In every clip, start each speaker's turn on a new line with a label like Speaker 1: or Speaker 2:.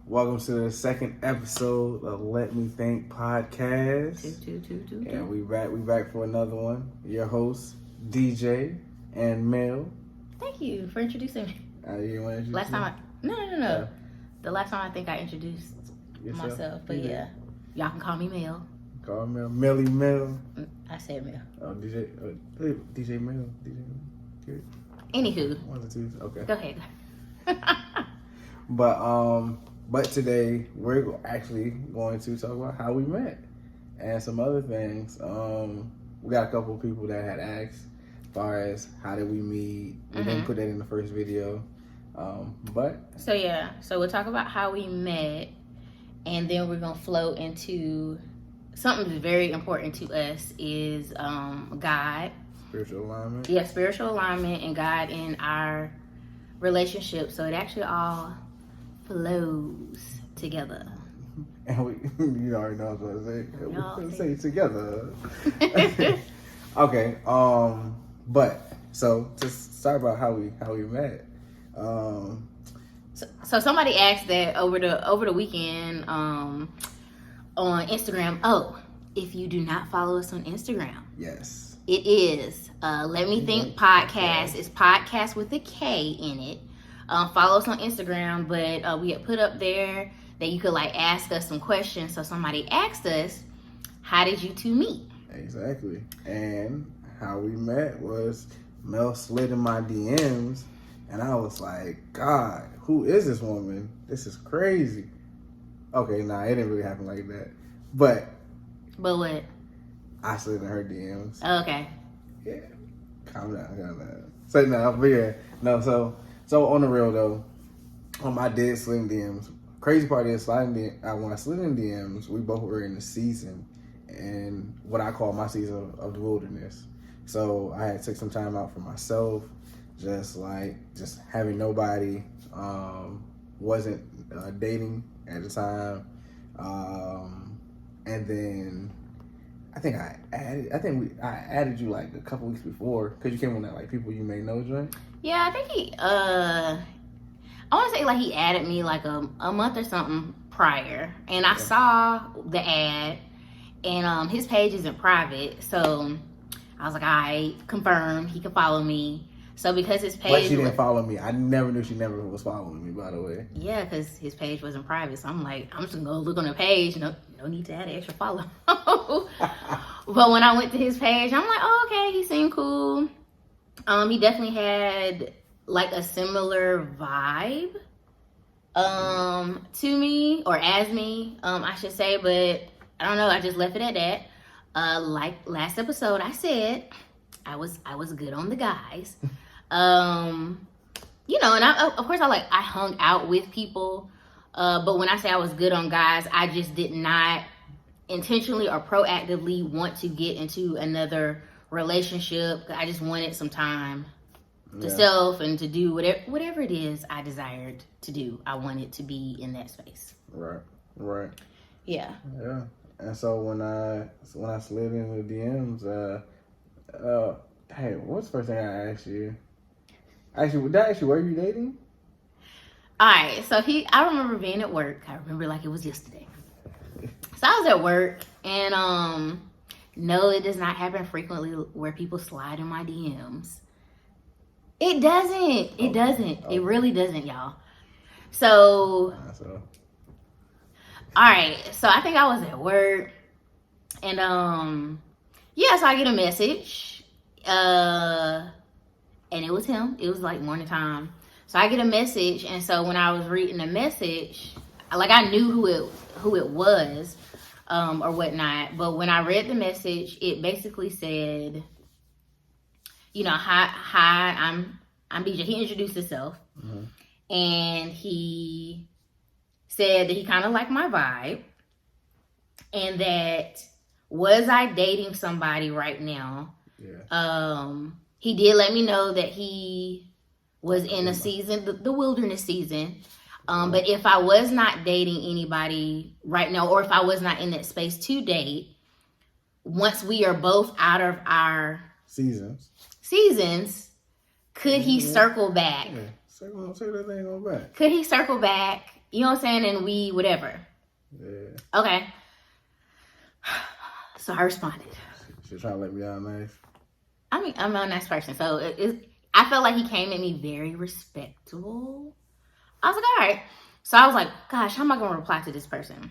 Speaker 1: Welcome to the second episode of Me Think PodKast. And we back for another one. Your hosts, DJ and Mel.
Speaker 2: Thank you for introducing me.
Speaker 1: You want to introduce
Speaker 2: last time No. The last time I think I introduced myself, but yeah. Y'all can call me Mel.
Speaker 1: Call Mel. Melly Mel.
Speaker 2: I said Mel.
Speaker 1: Oh, DJ Mel. Good.
Speaker 2: Anywho.
Speaker 1: One or two. Okay.
Speaker 2: Go ahead.
Speaker 1: But today we're actually going to talk about how we met and some other things. We got a couple of people that had asked as far as how did we meet. We didn't put that in the first video.
Speaker 2: So we'll talk about how we met, and then we're gonna flow into something that's very important to us is God.
Speaker 1: Spiritual alignment.
Speaker 2: Yeah, spiritual alignment and God in our relationship. So it actually all flows together.
Speaker 1: And you already know what I was going to say. We're going to say it together. Okay. But so to start about how we met.
Speaker 2: So somebody asked that over the weekend on Instagram. Oh, if you do not follow us on Instagram,
Speaker 1: yes,
Speaker 2: it is Let Me Think PodKast. It's podcast with a K in it. Follow us on Instagram, but we had put up there that you could ask us some questions. So somebody asked us, how did you two meet?
Speaker 1: Exactly. And how we met was Mel slid in my DMs, and I was like, God, who is this woman? This is crazy. Okay, it didn't really happen like that. But
Speaker 2: what?
Speaker 1: I slid in her DMs.
Speaker 2: Oh, okay.
Speaker 1: Yeah. Calm down. So on the real though, I did slid in DMs. Crazy part is when I slid in DMs, we both were in the season, and what I call my season of the wilderness. So I had to take some time out for myself, just having nobody, wasn't dating at the time, and then I think I added you a couple weeks before because you came on that people you may know joint.
Speaker 2: Yeah, I think I want to say he added me a month or something prior, and I saw the ad, and his page isn't private, so I was like, all right, confirmed, he can follow me. So because his page,
Speaker 1: but she didn't follow me. I never knew she never was following me. By the way,
Speaker 2: yeah, because his page wasn't private, so I'm like, I'm just gonna go look on the page. No need to add an extra follow. But when I went to his page, I'm like, oh, okay, he seemed cool. He definitely had a similar vibe to me, or as me, I should say, but I don't know, I just left it at that. Last episode I said I was good on the guys. And of course I hung out with people, but when I say I was good on guys, I just did not intentionally or proactively want to get into another relationship. I just wanted some time to self and to do whatever it is I desired to do. I wanted to be in that space.
Speaker 1: Right.
Speaker 2: Yeah.
Speaker 1: And so when I slid in the DMs, hey, what's the first thing I asked you? Actually, did I ask you, were you dating?
Speaker 2: All right. So I remember being at work. I remember like it was yesterday. So I was at work, and no, it does not happen frequently where people slide in my DMs. It doesn't. It doesn't. Okay. It really doesn't, y'all. So, all right. So I think I was at work, and so I get a message, and it was him. It was morning time. So I get a message, and so when I was reading the message, I knew who it was, or whatnot. But when I read the message, it basically said, hi, I'm DJ. He introduced himself, and he said that he kind of liked my vibe, and that was I dating somebody right now. Yeah. He did let me know that he was in a season, the wilderness season. But if I was not dating anybody right now, or if I was not in that space to date, once we are both out of our seasons, could he circle back?
Speaker 1: Yeah. Say that thing on back.
Speaker 2: Could he circle back you know what I'm saying? And we, whatever.
Speaker 1: Yeah.
Speaker 2: Okay. So I responded.
Speaker 1: She's trying to let me down nice.
Speaker 2: I mean, I'm a nice person. So I felt like he came at me very respectable. I was like, all right. So I was like, gosh, how am I going to reply to this person?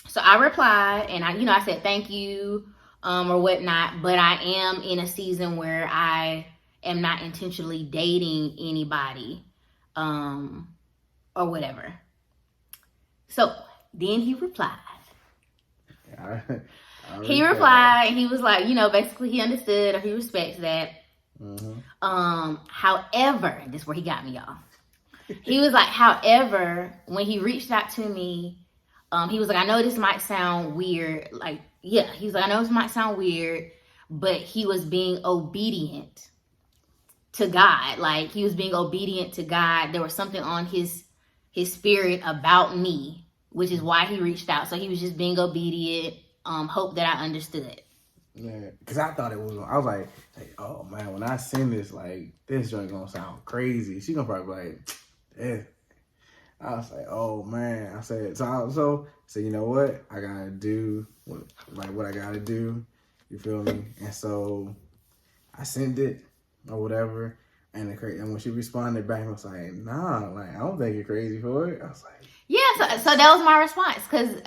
Speaker 2: So I replied, and I said thank you, or whatnot. But I am in a season where I am not intentionally dating anybody, or whatever. So then he replied. He replied, and he was like, basically he understood or he respects that. Mm-hmm. However, this is where he got me, y'all. He was like, however, when he reached out to me, he was like, I know this might sound weird. Like, yeah, he was like, I know this might sound weird, but he was being obedient to God. Like, he was being obedient to God. There was something on his spirit about me, which is why he reached out. So he was just being obedient. Hope that I understood.
Speaker 1: Yeah, because I thought it was. I was like, oh man, when I send this, like, this joint gonna sound crazy. She gonna probably be like, yeah. I was like, oh man. I said, so you know what? I gotta do what I gotta do. You feel me? And so I sent it or whatever. And when she responded back, I was like, nah, like, I don't think you're crazy for it. I was like,
Speaker 2: yeah. So that was my response, because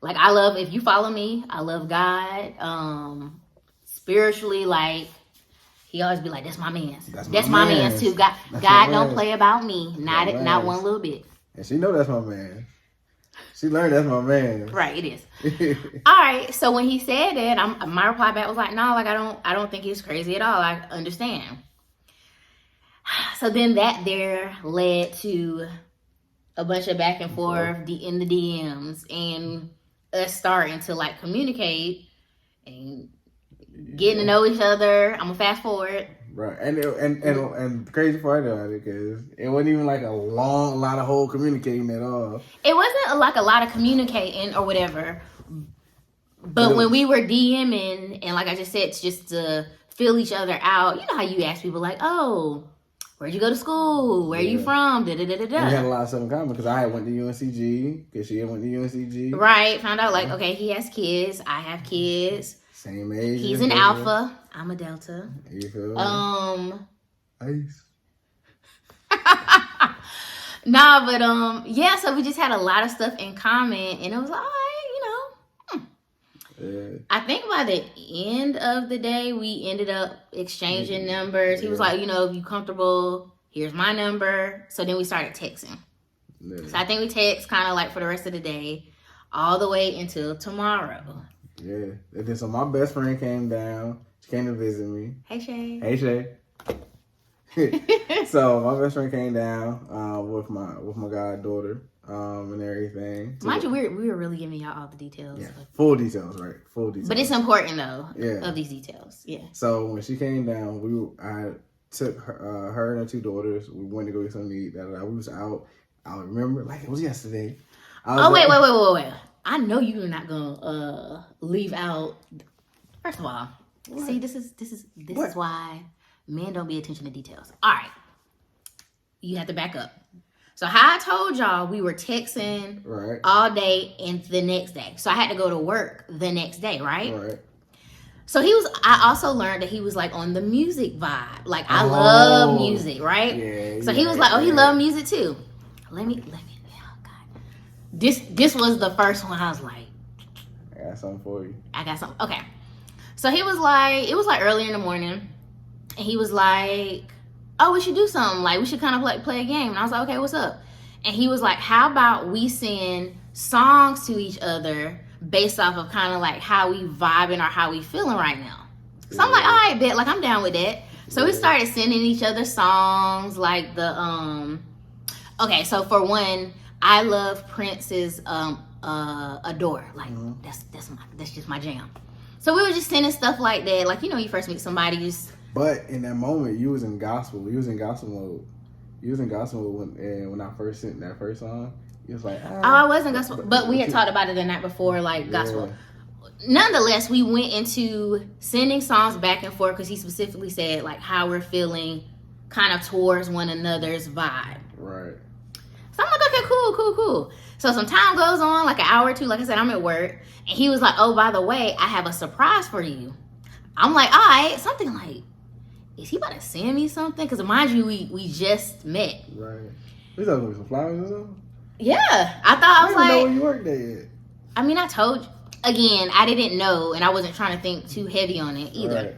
Speaker 2: like, I love, if you follow me, I love God. Spiritually, like, he always be like, that's my man's. That's my man's too. God don't play about me. Not one little bit.
Speaker 1: And she know that's my man. She learned that's my man.
Speaker 2: Right, it is. All right. So when he said that, my reply back was like, no, like, I don't think he's crazy at all. I understand. So then that there led to a bunch of back and forth in the DMs, and us starting to, like, communicate and getting to know each other. I'm gonna fast forward.
Speaker 1: Right, and the crazy part about it, because it wasn't even like a lot of whole communicating at all.
Speaker 2: It wasn't like a lot of communicating or whatever. But when we were DMing, and like I just said, just to fill each other out, you know how you ask people like, oh, where'd you go to school? Where are you from? Da, da, da, da, da.
Speaker 1: We had a lot of stuff in common because I had went to UNCG, because she had went to UNCG.
Speaker 2: Right. Found out, like, okay, he has kids. I have kids.
Speaker 1: Same age.
Speaker 2: He's an alpha. I'm a delta.
Speaker 1: You feel
Speaker 2: Ice. Nah, but yeah, so we just had a lot of stuff in common, and it was like, all right, Yeah. I think by the end of the day, we ended up exchanging numbers. He was like, if you comfortable, here's my number. So then we started texting. Yeah. So I think we text kind of like for the rest of the day, all the way until tomorrow.
Speaker 1: Yeah. And then so my best friend came down. She came to visit me.
Speaker 2: Hey, Shay.
Speaker 1: Hey, Shay. So my best friend came down with my goddaughter. And everything.
Speaker 2: Mind you, we were really giving y'all all the details.
Speaker 1: Yeah, full details, right? Full details.
Speaker 2: But it's important though, of these details. Yeah.
Speaker 1: So when she came down, I took her and her two daughters. We went to go get something to eat. We was out. I remember like it was yesterday.
Speaker 2: Wait. I know you're not gonna leave out. First of all, see, this is why men don't pay attention to details. All right, you have to back up. So how I told y'all, we were texting all day and the next day. So I had to go to work the next day, right? Right. So I also learned that he was like on the music vibe. Like I love music, right? Yeah. So he was like, he loved music too. Let me, oh God. This was the first one I was like.
Speaker 1: I got something for you.
Speaker 2: I got something. Okay. So he was like, it was like early in the morning. And he was like, oh, we should do something. Like, we should kind of like play a game. And I was like, okay, what's up? And he was like, how about we send songs to each other based off of kind of like how we vibing or how we feeling right now. So I'm like, all right, bet. Like, I'm down with that. So we started sending each other songs like okay, so for one, I love Prince's Adore. Like, that's just my jam. So we were just sending stuff like that. Like, you first meet somebody, just...
Speaker 1: But in that moment, you was in gospel. You was in gospel mode. You was in gospel mode when I first sent that first song. You was like,
Speaker 2: I was in gospel. But we had talked about it the night before, like gospel. Nonetheless, we went into sending songs back and forth because he specifically said like how we're feeling kind of towards one another's vibe.
Speaker 1: Right.
Speaker 2: So I'm like, okay, cool. So some time goes on, like an hour or two. Like I said, I'm at work. And he was like, oh, by the way, I have a surprise for you. I'm like, all right. Something like, is he about to send me something? Because mind you, we just met.
Speaker 1: Right. We talking about some flowers or something?
Speaker 2: Yeah. I thought I was like.
Speaker 1: I didn't know where you worked there yet.
Speaker 2: I mean, I told you. Again, I didn't know. And I wasn't trying to think too heavy on it either.
Speaker 1: Right.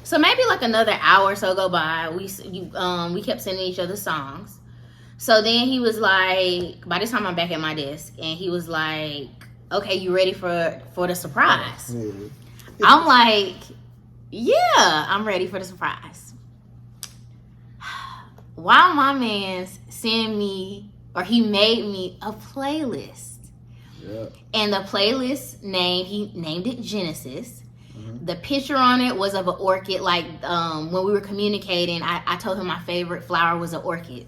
Speaker 2: So maybe like another hour or so go by. We kept sending each other songs. So then he was like, by this time I'm back at my desk, and he was like, okay, you ready for the surprise?
Speaker 1: Yeah.
Speaker 2: I'm like, yeah, I'm ready for the surprise. While my man sent me, or he made me a playlist.
Speaker 1: Yeah.
Speaker 2: And the playlist he named it Genesis.
Speaker 1: Mm-hmm.
Speaker 2: The picture on it was of an orchid. Like when we were communicating, I told him my favorite flower was an orchid.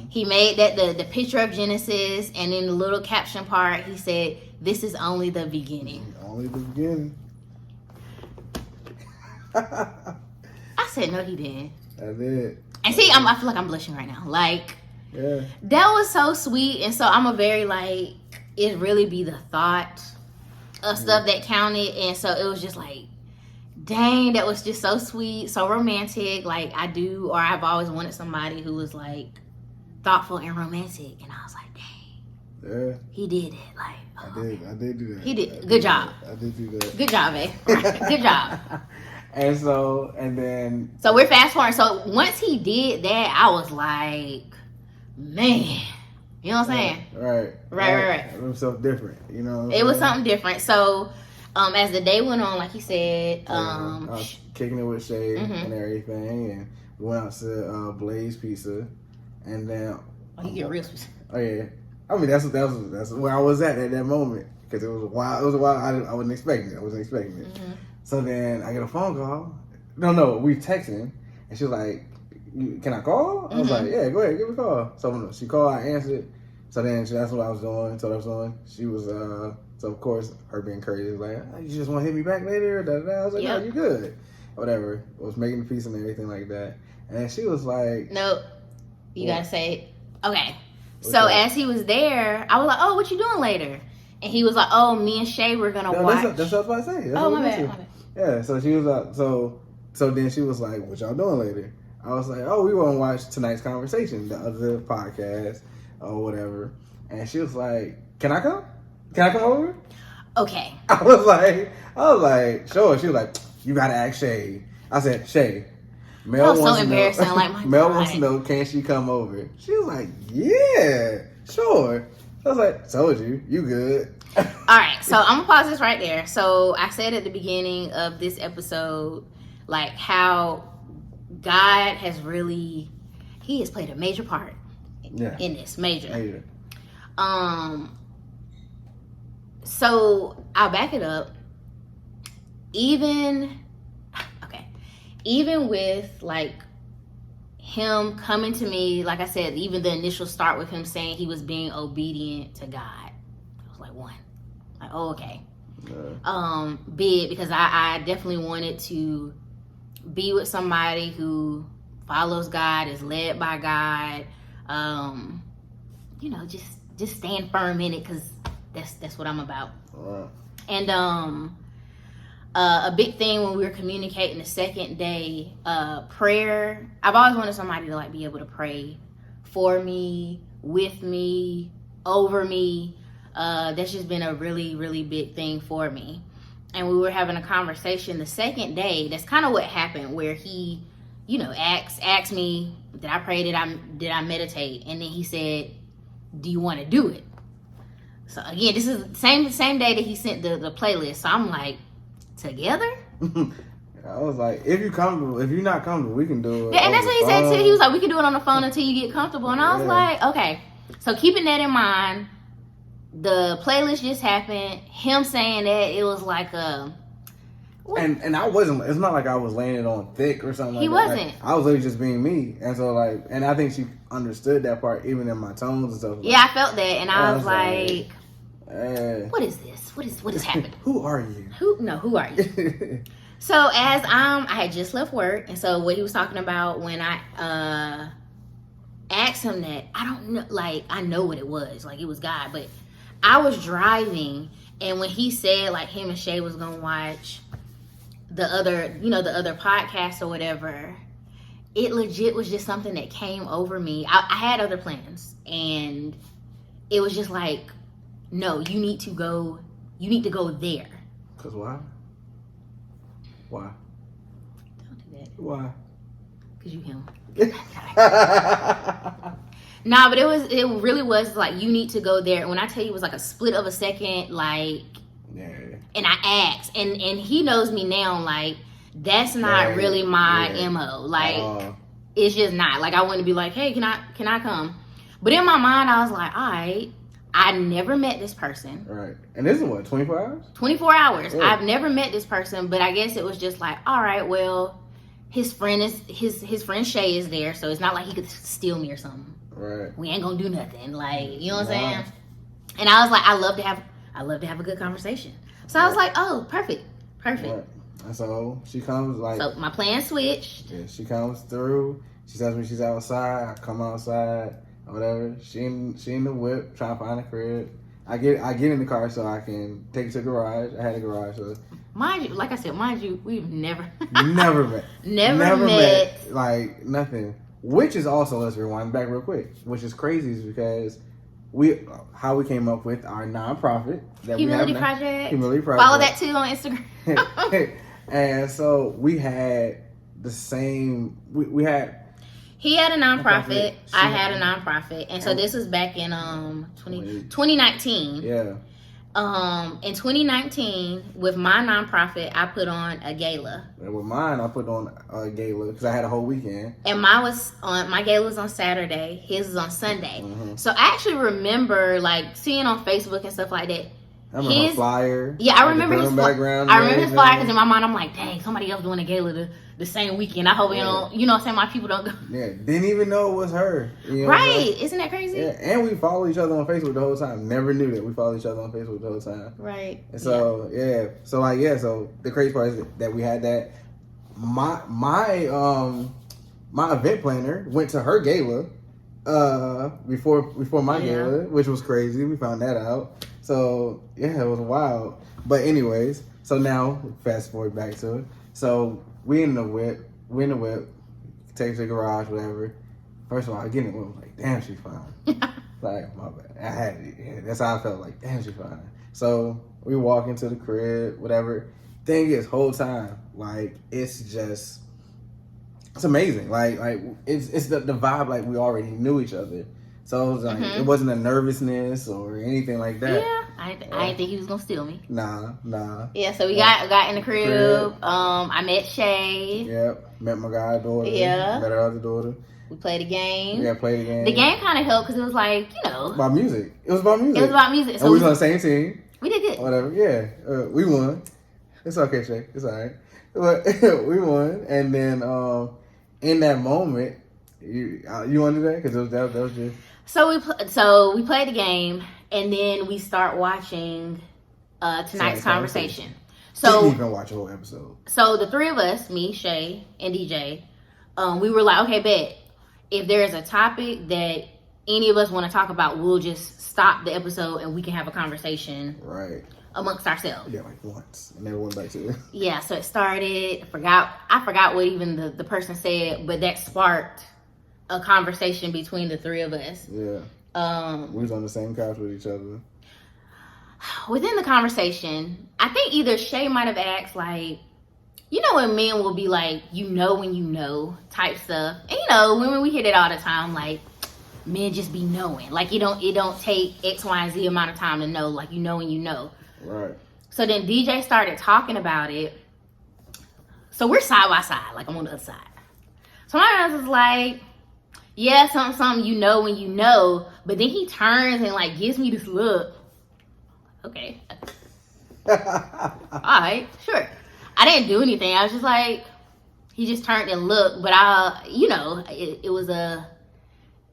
Speaker 2: He made that the picture of Genesis, and in the little caption part, he said, "This is only the beginning."
Speaker 1: Only the beginning.
Speaker 2: I said, "No, he didn't."
Speaker 1: I did.
Speaker 2: And see, I feel like I'm blushing right now. Like,
Speaker 1: yeah,
Speaker 2: that was so sweet, and so I'm a very like it really be the thought of stuff that counted, and so it was just like, dang, that was just so sweet, so romantic. Like I've always wanted somebody who was like thoughtful and romantic, and I was like, dang,
Speaker 1: yeah,
Speaker 2: he did it. Like,
Speaker 1: I did do that.
Speaker 2: He did. Good job.
Speaker 1: I did do that.
Speaker 2: Good job, babe. Good job.
Speaker 1: And then
Speaker 2: So we're fast forwarding. So once he did that, I was like, man, you know what I'm saying?
Speaker 1: Right. It was something different, you know.
Speaker 2: It was something different. So as the day went on, like he said,
Speaker 1: I was kicking it with Shay and everything, and we went out to Blaze Pizza. And then,
Speaker 2: you get real specific.
Speaker 1: Oh yeah, I mean that's where I was at that moment, because it was a while. It was a while. I wasn't expecting it.
Speaker 2: Mm-hmm.
Speaker 1: So then I get a phone call. No, we texting, and she was like, "Can I call?" I was like, "Yeah, go ahead, give me a call." So she called, I answered. So then she asked what I was doing. Told her I was doing. She was so of course her being crazy was like, "You just want to hit me back later?" I was like, "No, you good." Whatever. I was making the piece and everything like that, and she was like,
Speaker 2: "Nope." You gotta say, okay. So as he was there, I was like, "Oh, what you doing later?" And he was like, "Oh, me and Shay we're gonna watch."
Speaker 1: That's what I was about to say.
Speaker 2: My bad.
Speaker 1: Yeah. So she was like, so then she was like, "What y'all doing later?" I was like, "Oh, we want to watch tonight's conversation, the other podcast or whatever." And she was like, "Can I come? Can I come over?"
Speaker 2: Okay.
Speaker 1: I was like, "Sure." She was like, "You gotta ask Shay." I said, "Shay."
Speaker 2: Mel so embarrassing. Like, my
Speaker 1: Mel
Speaker 2: God.
Speaker 1: wants to know, can she come over? She was like, yeah, sure. I was like, told you, you good.
Speaker 2: All right, so I'm gonna pause this right there. So I said at the beginning of this episode, like how God has really, he has played a major part in this, major. So I'll back it up. Even with like him coming to me, like I said, even the initial start with him saying he was being obedient to God, I was like, one, like, oh, okay. Big, because I definitely wanted to be with somebody who follows God, is led by God, just stand firm in it, because that's what I'm about. And a big thing when we were communicating the second day, prayer. I've always wanted somebody to like be able to pray for me, with me, over me. That's just been a really, really big thing for me. And we were having a conversation the second day. That's kind of what happened, where he, asked me, did I pray? Did I meditate? And then he said, do you want to do it? So again, this is the same day that he sent the playlist. So I'm like, together?
Speaker 1: I was like, if you're not comfortable, we can do it.
Speaker 2: Yeah, and that's what he said too. He was like, we can do it on the phone until you get comfortable. And I was like, okay. So keeping that in mind, the playlist just happened. Him saying that, it was like
Speaker 1: and I wasn't. It's not like I was laying it on thick or something.
Speaker 2: He
Speaker 1: like
Speaker 2: wasn't.
Speaker 1: Like, I was literally just being me, and so and I think she understood that part even in my tones and stuff.
Speaker 2: Yeah, I felt that, and I was like, what is this? What is happening?
Speaker 1: Who are you?
Speaker 2: Who are you? So as I had just left work, and so what he was talking about when asked him that, I don't know, like, I know what it was. Like, it was God. But I was driving, and when he said, like, him and Shay was going to watch the other podcast or whatever, it legit was just something that came over me. I had other plans, and it was just like, no, you need to go there.
Speaker 1: Because why? Why?
Speaker 2: Don't do that.
Speaker 1: Why?
Speaker 2: Because you him. Nah, but it really was like, you need to go there. And when I tell you, it was like a split of a second, like, yeah. And I asked, and he knows me now, like, that's not really my MO. Like, it's just not. Like, I wouldn't be like, hey, can I come? But in my mind, I was like, all right, I never met this person.
Speaker 1: Right. And this is what, 24 hours?
Speaker 2: 24 hours. Yeah. I've never met this person, but I guess it was just like, all right, well, his friend Shay is there, so it's not like he could steal me or something.
Speaker 1: Right.
Speaker 2: We ain't gonna do nothing. Like, you know what I'm saying? And I was like, I love to have a good conversation. So I was like, oh, perfect.
Speaker 1: Right. And so she comes, like,
Speaker 2: so my plan switched.
Speaker 1: Yeah, she comes through. She tells me she's outside. I come outside, or whatever. She in the whip trying to find a crib. I get in the car so I can take it to the garage. I had a garage, so
Speaker 2: mind you, we've never
Speaker 1: met.
Speaker 2: never met.
Speaker 1: Like, nothing. Which is also, let's rewind back real quick. Which is crazy is because how we came up with our nonprofit that
Speaker 2: Humility
Speaker 1: we have now.
Speaker 2: Project.
Speaker 1: Humility Project.
Speaker 2: Follow that too on Instagram.
Speaker 1: And so we had the same. We had.
Speaker 2: He had a nonprofit. I had a nonprofit, and so this was back in 2019.
Speaker 1: Yeah.
Speaker 2: In 2019, with my nonprofit, I put on a gala.
Speaker 1: And with mine, I put on a gala because I had a whole weekend. And
Speaker 2: my gala was on Saturday. His was on Sunday. Mm-hmm. So I actually remember, like, seeing on Facebook and stuff like that.
Speaker 1: I remember his flyer.
Speaker 2: Yeah, I remember his background. I remember his flyer because in my mind I'm like, dang, somebody else doing a gala the same weekend. I hope you know what I'm saying, my people don't go.
Speaker 1: Yeah, didn't even know it was her. You know,
Speaker 2: right? Isn't that crazy?
Speaker 1: Yeah, and we follow each other on Facebook the whole time. Never knew that we followed each other on Facebook the whole time.
Speaker 2: Right.
Speaker 1: And so so the crazy part is that we had that. My event planner went to her gala before my gala, which was crazy. We found that out. So, yeah, it was wild. But anyways, so now, fast forward back to it. So, we in the whip, take it to the garage, whatever. First of all, I get in the whip, like, damn, she's fine. Like, my bad. I had it. Yeah, that's how I felt, like, damn, she's fine. So, we walk into the crib, whatever. Thing is, whole time, like, it's amazing. Like it's the vibe, like, we already knew each other. So it was like, it wasn't a nervousness or anything like that.
Speaker 2: Yeah, I didn't think he was gonna steal me.
Speaker 1: Nah.
Speaker 2: Yeah, so we got in the crib. I met Shay.
Speaker 1: Yep, met my god daughter.
Speaker 2: Yeah,
Speaker 1: met her other daughter.
Speaker 2: We played a game.
Speaker 1: Yeah, played a game.
Speaker 2: The game kind of helped because it was like,
Speaker 1: about music. It was about music.
Speaker 2: So
Speaker 1: we was on the same team.
Speaker 2: We did good.
Speaker 1: Whatever. Yeah, we won. It's okay, Shay. It's all right. But we won, and then in that moment, you want to do that because that was just.
Speaker 2: So we played the game, and then we start watching tonight's conversation. So
Speaker 1: didn't even watch a whole episode.
Speaker 2: So the three of us, me, Shay, and DJ, we were like, okay, bet if there's a topic that any of us want to talk about, we'll just stop the episode and we can have a conversation,
Speaker 1: right,
Speaker 2: amongst ourselves.
Speaker 1: Yeah, like once, and never went back to it.
Speaker 2: Yeah, so it started. I forgot what even the person said, but that sparked a conversation between the three of us.
Speaker 1: Yeah. We was on the same couch with each other.
Speaker 2: Within the conversation, I think either Shay might have asked, like, when men will be like, when you know type stuff. And women, we hear that all the time, like, men just be knowing. Like, it don't take X, Y, and Z amount of time to know. Like, when you know. Right. So then DJ started talking about it. So we're side by side, like I'm on the other side. So my ass is like, yeah, something when you know. But then he turns and, like, gives me this look. Okay. All right, sure. I didn't do anything. I was just like, he just turned and looked. But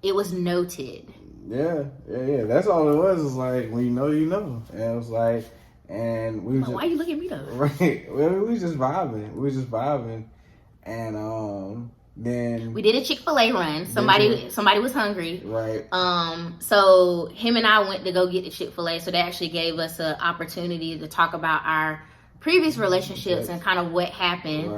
Speaker 2: it was noted.
Speaker 1: Yeah. That's all it was. It's like, when you know. And it was like, and we.
Speaker 2: Why you look at me though?
Speaker 1: Right. Well, we was just vibing. And Then
Speaker 2: we did a Chick-fil-A run. Somebody was hungry.
Speaker 1: Right.
Speaker 2: So him and I went to go get the Chick-fil-A. So that actually gave us an opportunity to talk about our previous relationships and kind of what happened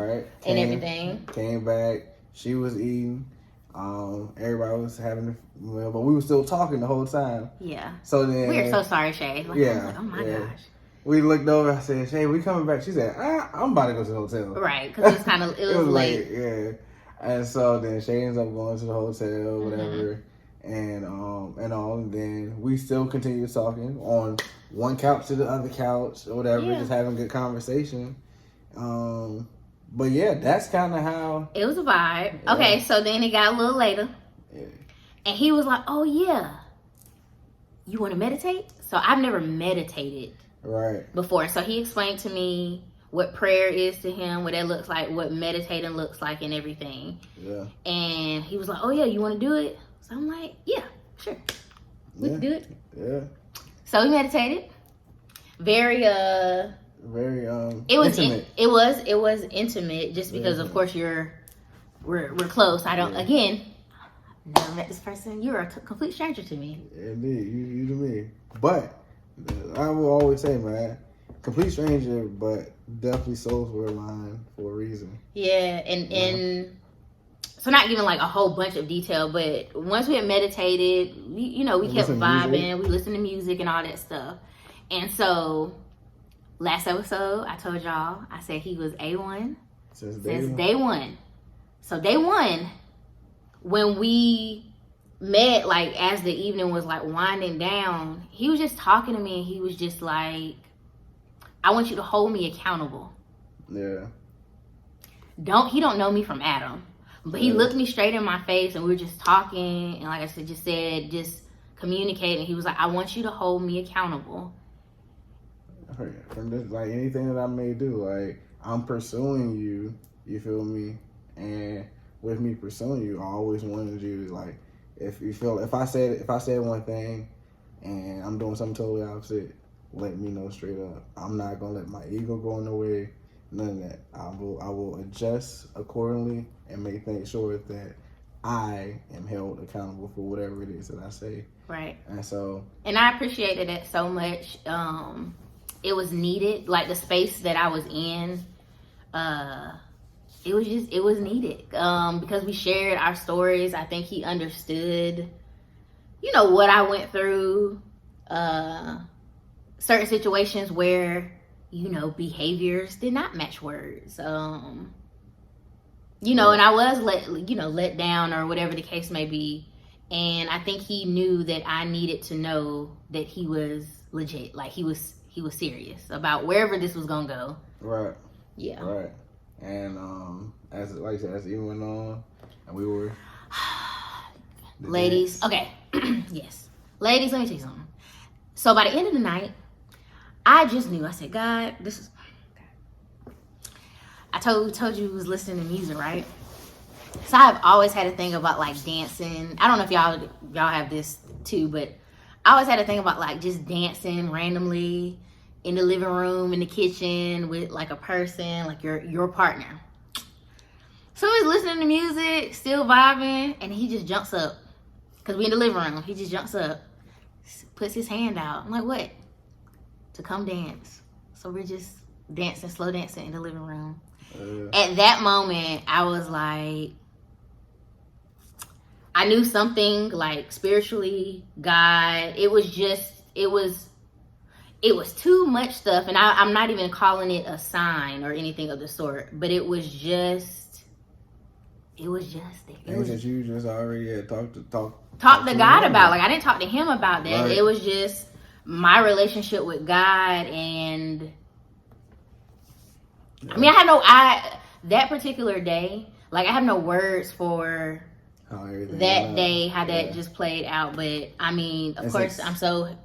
Speaker 2: and everything.
Speaker 1: Came back. She was eating. Everybody was having a meal, but we were still talking the whole time.
Speaker 2: Yeah.
Speaker 1: So then
Speaker 2: we were so sorry, Shay. Like, oh my gosh.
Speaker 1: We looked over. I said, "Shay, we coming back?" She said, "I'm about to go to the hotel."
Speaker 2: Right, because it was kind of it was late.
Speaker 1: Yeah. And so then Shay ends up going to the hotel, whatever, and then we still continue talking on one couch to the other couch or whatever, just having good conversation. But yeah, that's kind of how
Speaker 2: it was a vibe. Yeah. Okay, so then it got a little later, and he was like, "Oh yeah, you want to meditate?" So I've never meditated before, so he explained to me what prayer is to him, what that looks like, what meditating looks like, and everything. Yeah. And he was like, "Oh yeah, you want to do it?" So I'm like, "Yeah, sure, we can do it." Yeah. So we meditated. Very it was
Speaker 1: intimate.
Speaker 2: It was intimate, just because of course we're close. I don't again. Never met this person. You're a complete stranger to me.
Speaker 1: Indeed, you to me. But I will always say, man, complete stranger, but definitely souls were aligned for a reason.
Speaker 2: Yeah, and so not giving like a whole bunch of detail, but once we had meditated, we kept vibing. We listened to music and all that stuff. And so last episode, I told y'all, I said he was A1 since day one. So day one, when we met, like as the evening was like winding down, he was just talking to me and he was just like, "I want you to hold me accountable."
Speaker 1: Yeah.
Speaker 2: He don't know me from Adam, but he looked me straight in my face and we were just talking, and like I said, just communicating. He was like, "I want you to hold me accountable."
Speaker 1: From this, like anything that I may do, like I'm pursuing you, you feel me? And with me pursuing you, I always wanted you to, like, if I said one thing and I'm doing something totally opposite, let me know straight up. I'm not gonna let my ego go in the way, none of that. I will adjust accordingly and make sure that I am held accountable for whatever it is that I say.
Speaker 2: Right.
Speaker 1: And
Speaker 2: I appreciated that so much. It was needed. Like the space that I was in, it was needed. Because we shared our stories. I think he understood, what I went through. Certain situations where, behaviors did not match words. And I was let down or whatever the case may be. And I think he knew that I needed to know that he was legit. Like he was serious about wherever this was gonna go.
Speaker 1: Right.
Speaker 2: Yeah.
Speaker 1: Right. And as like I said, as the evening went on, and we were
Speaker 2: ladies.
Speaker 1: Dance.
Speaker 2: Okay. Yes. Ladies, let me tell you something. So by the end of the night, I just knew. I said, God, this is. I told you we was listening to music, right? So I've always had a thing about like dancing. I don't know if y'all have this too, but I always had a thing about like just dancing randomly in the living room, in the kitchen with like a person, like your partner. So he's listening to music, still vibing, and he just jumps up. Cause we in the living room. He just jumps up, puts his hand out. I'm like, what? To come dance. So we're just dancing, slow dancing in the living room. At that moment, I was like, I knew something like spiritually, God. It was too much stuff, and I'm not even calling it a sign or anything of the sort. But it was just there.
Speaker 1: Things that you just already had talked to
Speaker 2: God about. Like I didn't talk to him about that. Right. It was just my relationship with God, and I mean, that particular day, like I have no words for that day, how that just played out. But I mean, of course, I'm so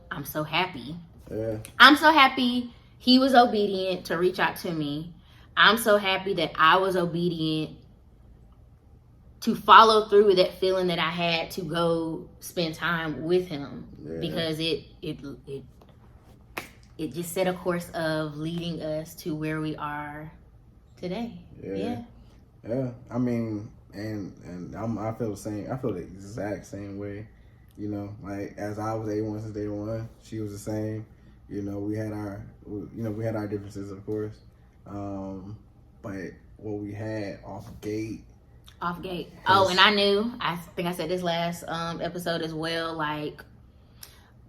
Speaker 2: happy.
Speaker 1: Yeah.
Speaker 2: I'm so happy he was obedient to reach out to me. I'm so happy that I was obedient to follow through with that feeling that I had to go spend time with him, because it just set a course of leading us to where we are today.
Speaker 1: Yeah. I mean, and I feel the same. I feel the exact same way. You know, like as I was A1 since day one, she was the same. You know, we had our differences, of course, but what we had off gate.
Speaker 2: Oh, and I think I said this last episode as well. Like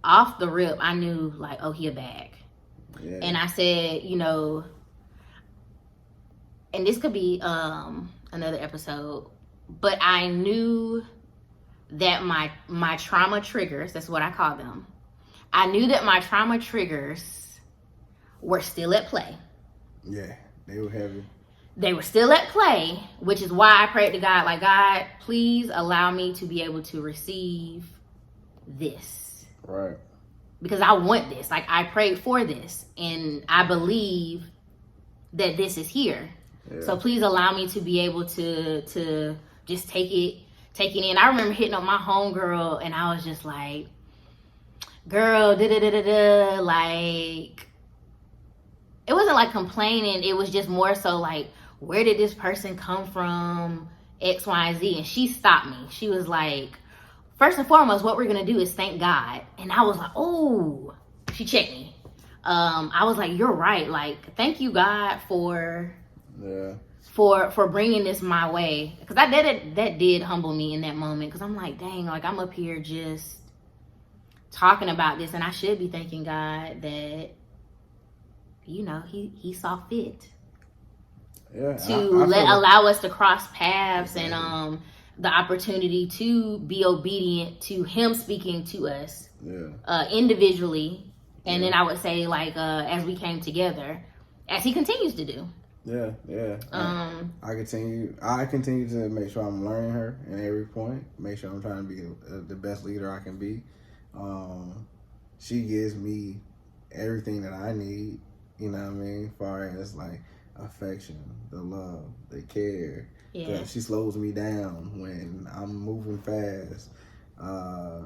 Speaker 2: off the rip, I knew like, oh, he a bag. Yeah. And I said, you know, and this could be another episode, but I knew that my trauma triggers, that's what I call them. I knew that my trauma triggers were still at play.
Speaker 1: Yeah, they were heavy.
Speaker 2: They were still at play, which is why I prayed to God, like, God, please allow me to be able to receive this.
Speaker 1: Right.
Speaker 2: Because I want this. Like, I prayed for this, and I believe that this is here. Yeah. So please allow me to be able to just take it in. I remember hitting up my homegirl, and I was just like, girl, like, it wasn't like complaining. It was just more so like, where did this person come from? X, Y, and Z. And she stopped me. She was like, first and foremost, what we're going to do is thank God. And I was like, oh, she checked me. I was like, you're right. Like, thank you, God, for bringing this my way. Because that did humble me in that moment. Because I'm like, dang, like, I'm up here just talking about this. And I should be thanking God that, you know, he saw fit to allow us to cross paths and the opportunity to be obedient to him speaking to us individually, and then I would say like as we came together, as he continues to do. I continue to make sure I'm learning her at every point, make sure I'm trying to be the best leader I can be. She gives me everything that I need, you know what I mean, as far as like affection, the love, the care. Yeah. She slows me down when I'm moving fast.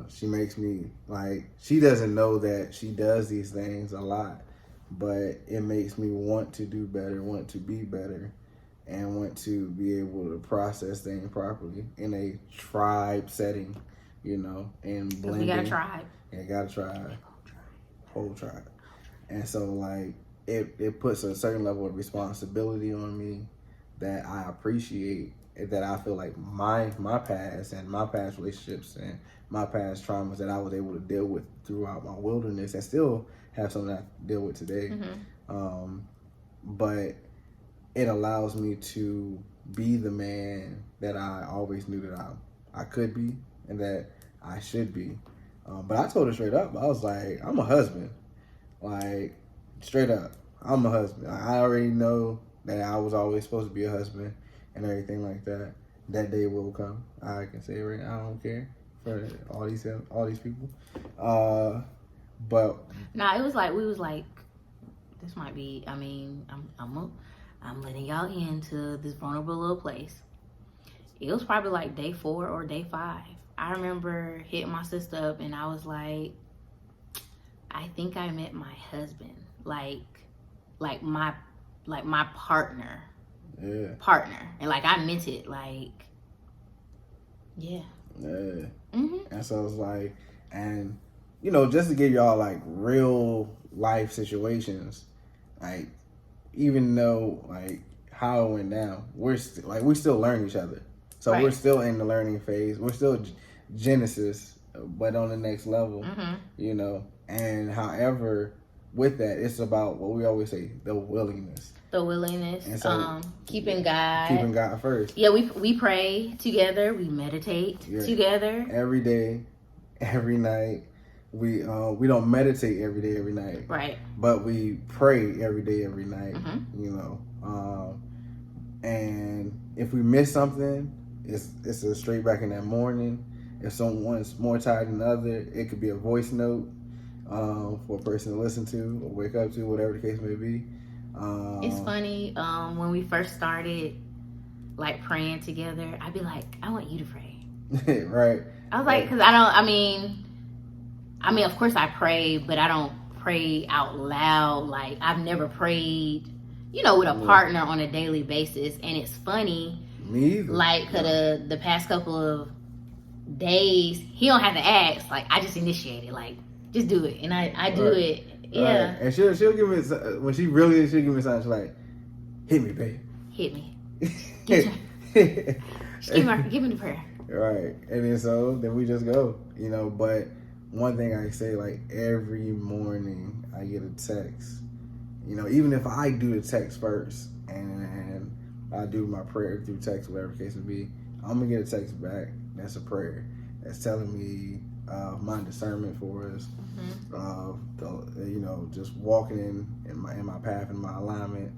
Speaker 2: She makes me, like, she doesn't know that she does these things a lot, but it makes me want to do better, want to be better, and want to be able to process things properly in a tribe setting, you know, and blending. We got a tribe.
Speaker 1: Yeah, got a tribe. Whole tribe. And so, like, it puts a certain level of responsibility on me that I appreciate, that I feel like my past and my past relationships and my past traumas that I was able to deal with throughout my wilderness and still have something I deal with today. Mm-hmm. But it allows me to be the man that I always knew that I could be and that I should be. But I told her straight up, I was like, I'm a husband. Like, straight up, I'm a husband. I already know that I was always supposed to be a husband and everything like that. That day will come. I can say it right now. I don't care for all these people. But
Speaker 2: it was like, we was like, this might be, I mean, I'm letting y'all into this vulnerable little place. It was probably like day 4 or day 5. I remember hitting my sister up and I was like, I think I met my husband. Like my partner. Yeah. Partner. And like I meant it. Like, yeah.
Speaker 1: Yeah. Mm-hmm. And so it's like, and you know, just to give y'all like real life situations, like even though like how it went down, we still learn each other. So right. We're still in the learning phase. We're still Genesis, but on the next level, mm-hmm. you know. And however, with that, it's about what we always say, the willingness.
Speaker 2: And so, keeping God
Speaker 1: first.
Speaker 2: Yeah, we pray together. We meditate together.
Speaker 1: Every day, every night. We don't meditate every day, every night.
Speaker 2: Right.
Speaker 1: But we pray every day, every night. Mm-hmm. You know. And if we miss something, it's a straight back in that morning. If someone's more tired than the other, it could be a voice note for a person to listen to or wake up to, whatever the case may be.
Speaker 2: It's funny, when we first started like praying together, I'd be like, I want you to pray.
Speaker 1: Right.
Speaker 2: I was like, because I mean, of course I pray, but I don't pray out loud. Like I've never prayed, you know, with a partner on a daily basis. And it's funny
Speaker 1: Me either.
Speaker 2: Like, the past couple of days, he don't have to ask. Like, I just initiate it. Like, just do it. And I do it. Yeah.
Speaker 1: Right. And she'll give me, when she'll give me something, she's like, hit me, babe.
Speaker 2: Hit me. Give me the prayer.
Speaker 1: Right. And then we just go, you know. But one thing I say, like, every morning I get a text, you know, even if I do the text first and I do my prayer through text, whatever the case may be, I'm going to get a text back. That's a prayer. That's telling me my discernment for us, you know, just walking in my path and my alignment.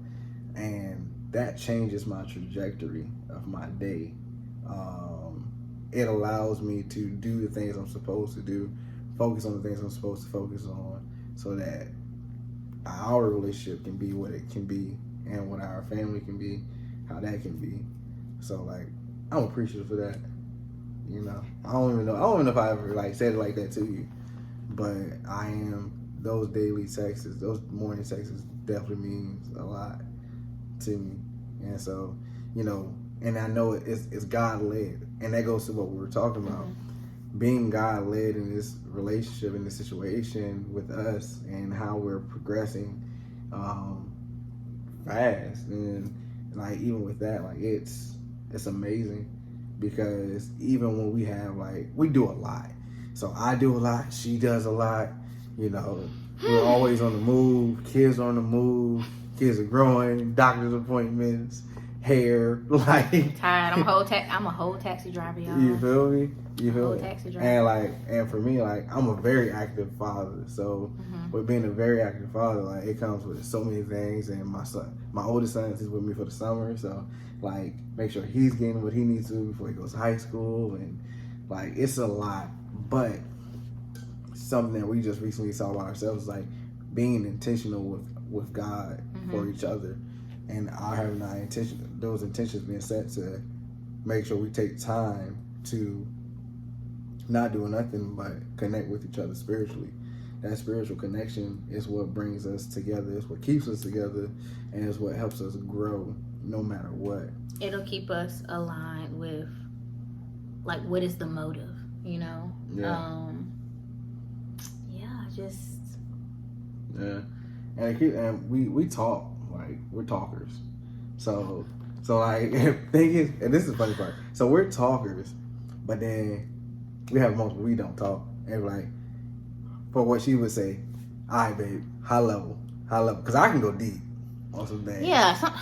Speaker 1: And that changes my trajectory of my day. It allows me to do the things I'm supposed to do, focus on the things I'm supposed to focus on, so that our relationship can be what it can be, and what our family can be, how that can be. So, like, I'm appreciative for that. You know, I don't even know if I ever like said it like that to you, but I am. Those daily texts, those morning texts, definitely means a lot to me. And so, you know, and I know it's God led, and that goes to what we were talking about, being God led in this relationship, in this situation with us, and how we're progressing fast. And like, even with that, like, it's amazing, because even when we have, like, we do a lot. So I do a lot, she does a lot, you know, we're always on the move, kids are on the move, kids are growing, doctor's appointments, hair, like.
Speaker 2: Tired. I'm a whole taxi driver, y'all.
Speaker 1: You feel me? You feel me?
Speaker 2: Taxi driver.
Speaker 1: And for me, like, I'm a very active father. So with being a very active father, like, it comes with so many things. And my oldest son is with me for the summer, so, like, make sure he's getting what he needs to before he goes to high school, and, like, it's a lot. But something that we just recently saw about ourselves is, like, being intentional with God for each other, and having those intentions being set to make sure we take time to not do nothing but connect with each other spiritually. That spiritual connection is what brings us together. It's what keeps us together, and it's what helps us grow no matter what.
Speaker 2: It'll keep us aligned with, like, what is the motive, you know?
Speaker 1: Yeah.
Speaker 2: Yeah.
Speaker 1: And we talk, like, we're talkers. So like, thing is, and this is the funny part. So we're talkers, but then we have moments where we don't talk. And, like, for what she would say, all right, babe, high level. Because I can go deep on some things.
Speaker 2: Yeah.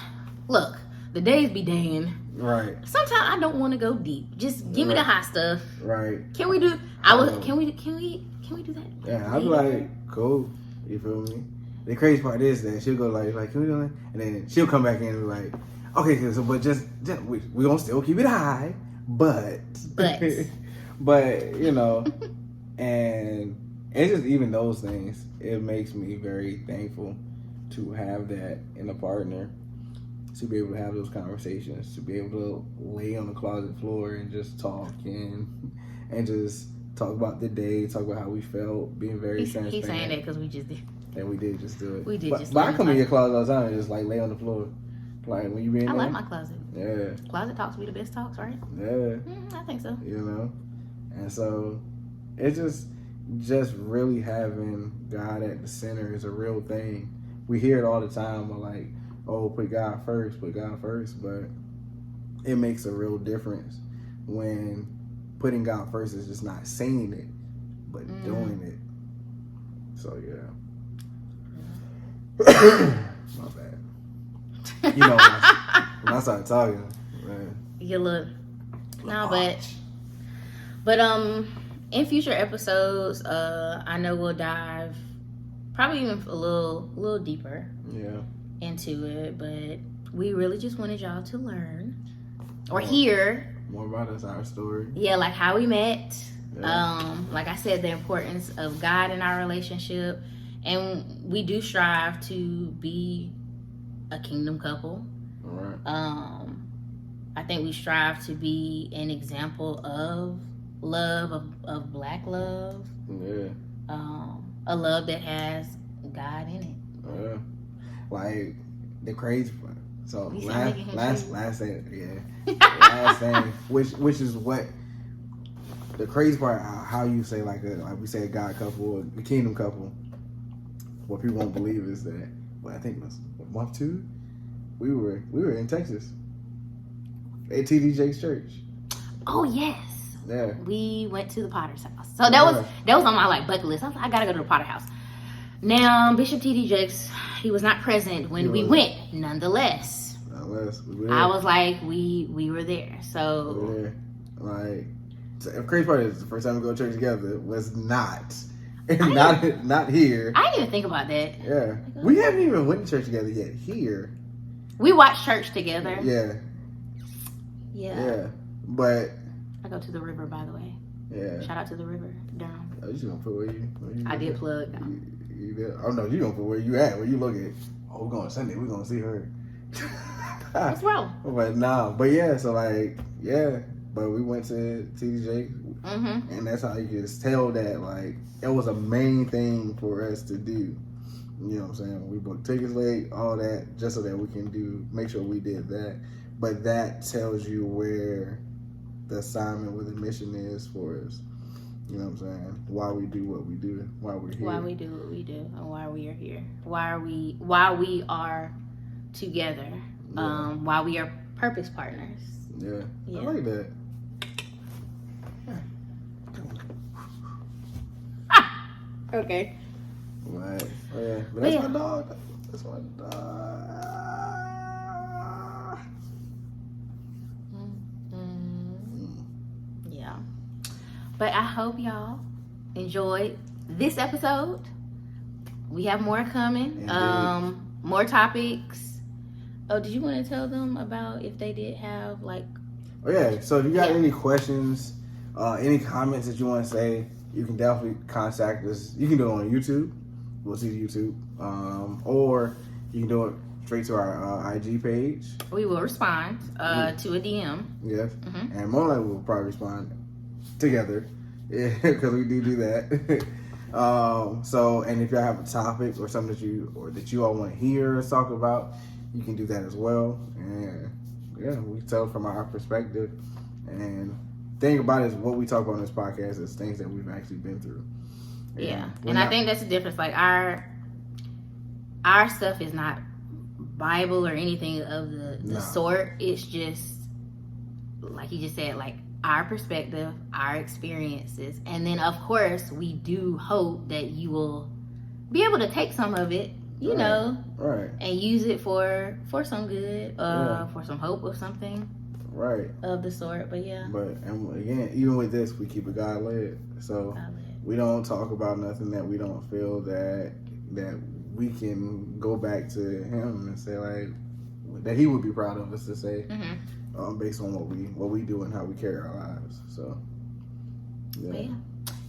Speaker 2: Look, the days be daying.
Speaker 1: Right.
Speaker 2: Sometimes I don't want to go deep. Just give me the hot stuff.
Speaker 1: Right.
Speaker 2: Can we do? Can we do that?
Speaker 1: Yeah, I'd be like, cool. You feel me? The crazy part is that she'll go like, can we do that? And then she'll come back in and be like, okay, so but just we gonna still keep it high, but you know, and it's just even those things. It makes me very thankful to have that in a partner, to be able to have those conversations, to be able to lay on the closet floor and just talk and just talk about the day, talk about how we felt, being very transparent.
Speaker 2: He's saying that because we just did.
Speaker 1: And we did just do it.
Speaker 2: We did
Speaker 1: but,
Speaker 2: just
Speaker 1: But I come in your closet all the time and just, like, lay on the floor. Like, when you be in
Speaker 2: I
Speaker 1: there.
Speaker 2: like my closet.
Speaker 1: Yeah.
Speaker 2: Closet talks be the best talks, right?
Speaker 1: Yeah.
Speaker 2: I think so.
Speaker 1: You know? And so, it's just really having God at the center is a real thing. We hear it all the time. We're like, oh, put God first. But it makes a real difference when putting God first is just not saying it, but doing it. So, yeah. My bad. You know, when I started talking, man.
Speaker 2: You look. No, but in future episodes, I know we'll dive probably even a little deeper.
Speaker 1: Yeah. Into
Speaker 2: it, but we really just wanted y'all to learn or hear
Speaker 1: more about us, our story.
Speaker 2: Yeah, like how we met. Yeah. Like I said, the importance of God in our relationship. And we do strive to be a kingdom couple.
Speaker 1: All right.
Speaker 2: I think we strive to be an example of love, of Black love.
Speaker 1: Yeah.
Speaker 2: A love that has God in it.
Speaker 1: Yeah. Like, the crazy part. So
Speaker 2: We
Speaker 1: last thing, last thing, which is what the crazy part, how you say like we say a God couple, a kingdom couple. What people won't believe is that, well, I think it was month 2, we were in Texas at TD Jake's church.
Speaker 2: Oh yes.
Speaker 1: Yeah.
Speaker 2: We went to the Potter's house. So that was on my like bucket list. I was like, I gotta go to the Potter house. Now Bishop T.D. Jakes, he was not present when we went. Nonetheless,
Speaker 1: we were there.
Speaker 2: I was like, we were there. So
Speaker 1: we were there. Like, the crazy part is the first time we go to church together was not here.
Speaker 2: I didn't even think about that.
Speaker 1: Yeah, we haven't even went to church together yet. Here,
Speaker 2: we watched church together.
Speaker 1: Yeah. But
Speaker 2: I go to the river, by the way.
Speaker 1: Yeah.
Speaker 2: Shout out to the river, Durham.
Speaker 1: Oh, you just gonna put where you
Speaker 2: I did plug.
Speaker 1: You did? Oh no, you gonna put where you at? Where you look at? Oh, we're going Sunday. We're gonna see her.
Speaker 2: What's wrong?
Speaker 1: But nah. But yeah. So like yeah. But we went to TDJ, and that's how you can tell that like it was a main thing for us to do. You know what I'm saying? We booked tickets late, all that, just so that we can make sure we did that. But that tells you where the assignment, where the mission is for us. You know what I'm saying? Why we do what we do, why we're here.
Speaker 2: Why we do what we do, and why we are here. Why we are together.
Speaker 1: Yeah.
Speaker 2: Why we are purpose partners.
Speaker 1: Yeah. I like that.
Speaker 2: Okay.
Speaker 1: Right. Yeah. But that's my dog. That's my dog.
Speaker 2: Yeah. But I hope y'all enjoyed this episode. We have more coming.
Speaker 1: Indeed.
Speaker 2: More topics. Oh, did you want to tell them about if they did have like...
Speaker 1: Oh yeah. So if you got any questions, any comments that you want to say, you can definitely contact us. You can do it on YouTube. We'll see YouTube. Or you can do it straight to our IG page.
Speaker 2: We will respond to a DM.
Speaker 1: Yes. And more likely we'll probably respond together. Yeah, because we do that. So, and if y'all have a topic or something that you all want to hear us talk about, you can do that as well. And yeah, we tell from our perspective. And thing about it is what we talk about on this podcast is things that we've actually been through.
Speaker 2: Yeah. And I think that's the difference. Like our stuff is not Bible or anything of the sort. It's just like you just said, like our perspective, our experiences. And then of course we do hope that you will be able to take some of it, you know, and use it for some good, for some hope or something.
Speaker 1: Right.
Speaker 2: Of the sort, but yeah.
Speaker 1: But and again, even with this, we keep it God led. So we don't talk about nothing that we don't feel that we can go back to Him and say like that He would be proud of us to say, based on what we do and how we carry our lives. So yeah.
Speaker 2: But yeah,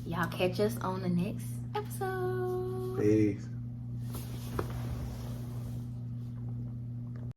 Speaker 2: y'all catch us on the next episode.
Speaker 1: Peace.